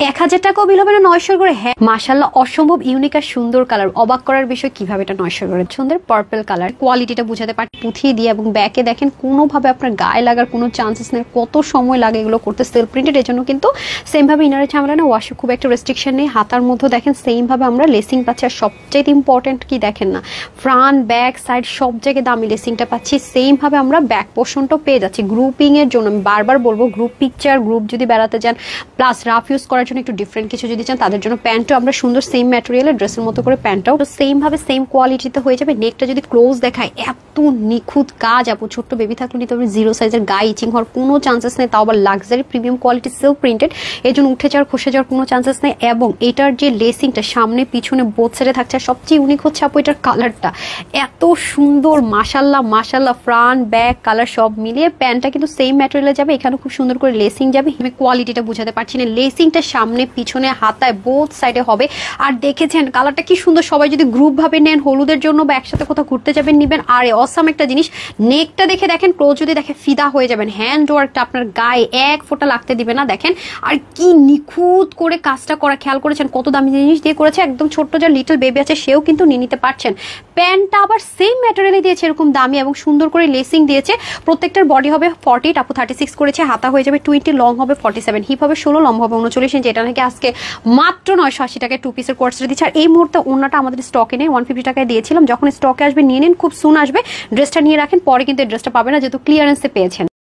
1000 টাকাও বিল হবে না 900 করে। হ্যাঁ মাশাআল্লাহ, অসম্ভব ইউনিক আর সুন্দর কালার। অবাক করার বিষয় কিভাবে এটা 900 করে। সুন্দর পার্পল কালার, কোয়ালিটিটা বুঝাতে পারি পুঁথি দিয়ে, এবং ব্যাকে দেখেন কোনোভাবে আপনার গায়ে লাগার কোনো চান্সেস নেই। কত সময় লাগে এগুলো করতে, সেলফ প্রিন্টেড, এর জন্য কিন্তু সেম ভাবে ইনারের ঝামেলা না, ওয়াশে খুব একটা রেস্ট্রিকশন নেই। হাতার মধ্যে দেখেন সেম ভাবে আমরা লেসিং পাচ্ছি। আর সবচেয়ে ইম্পর্টেন্ট কি দেখেন না, ফ্রন্ট ব্যাক সাইড সব জায়গায় দামি লেসিংটা পাচ্ছি। সেম ভাবে আমরা ব্যাক পোর্শনটাও পেয়ে যাচ্ছি। গ্রুপিং এর জন্য আমি বারবার বলবো, গ্রুপ পিকচার, গ্রুপ যদি বেড়াতে যান, প্লাস রাফ ইউজ করার জন্য একটু ডিফারেন্ট কিছু যদি চান তাদের জন্য প্যান্টও আমরা সুন্দর সেম ম্যাটেরিয়ালের ড্রেসের মতো করে প্যান্টটাও সেম ভাবে সেম কোয়ালিটিতে হয়ে যাবে। নেকটা যদি ক্লোজ দেখায়, এত নিখুঁত কাজ। আপু ছোট্ট বেবি থাকলে নিতে হবে, 0 সাইজের গায়ে ইচিং হওয়ার কোনো চান্সেস নেই। তাও আবার luxury premium quality self printed, এই জন্য উঠে যাওয়ার খসে যাওয়ার কোনো চান্সেস নেই। এবং এটার যে লেসিংটা সামনে পিছনে বোথ সাইডে থাকছে, সবচেয়ে ইউনিক হচ্ছে আপু এটার কালারটা এত সুন্দর। মাশাল্লাহ মাশাল্লাহ, ফ্রন্ট ব্যাক কালার সব মিলিয়ে প্যান্টটা কিন্তু সেম ম্যাটেরিয়ালে যাবে। এখানে খুব সুন্দর করে লেসিং যাবে। আমি কোয়ালিটিটা বুঝাতে পারছি না, লেসিংটা সামনে পিছনে হাতায় বোথ সাইডে হবে। আর দেখেছেন কালারটা কি সুন্দর। সবাই যদি গ্রুপ ভাবে নেন, হলুদের জন্য বা একসাথে কোথাও ঘুরতে যাবেন নিবেন। আর অসাম একটা জিনিস, নেকটা দেখে দেখেন, ক্লোজ যদি দেখে ফিদা হয়ে যাবেন। হ্যান্ড ওয়ার্কটা আপনার গায়ে এক ফোঁটা লাগতে দিবে না। দেখেন আর কি নিখুঁত করে কাজটা করা, খেয়াল করেছেন কত দামি জিনিস দিয়ে করেছে। একদম ছোট্ট যা লিটল বেবি আছে সেও কিন্তু নিয়ে নিতে পারছেন। প্যান্টটা আবার সেম ম্যাটেরিয়ালে দিয়েছে, এরকম দামি এবং সুন্দর করে লেসিং দিয়েছে। প্রত্যেকটার বডি হবে 40, আপু 36 করেছে। হাতা হয়ে যাবে 20, লং হবে 47, হিপ হবে 16, লম্বা হবে 39 ইঞ্চি। এটা নাকি আজকে মাত্র 980 টাকায় 2 পিসের কোয়ার্সটা দিচ্ছে। আর এই মুহূর্তে ওনাটা আমাদের স্টকে নেই, 150 টাকায় দিয়েছিলাম। যখন স্টকে আসবে নিয়ে নিন, খুব সুন আসবে। ড্রেসটা নিয়ে রাখেন, পরে কিন্তু এই ড্রেসটা পাবে না, যেহেতু ক্লিয়ারেন্সে পেয়েছেন।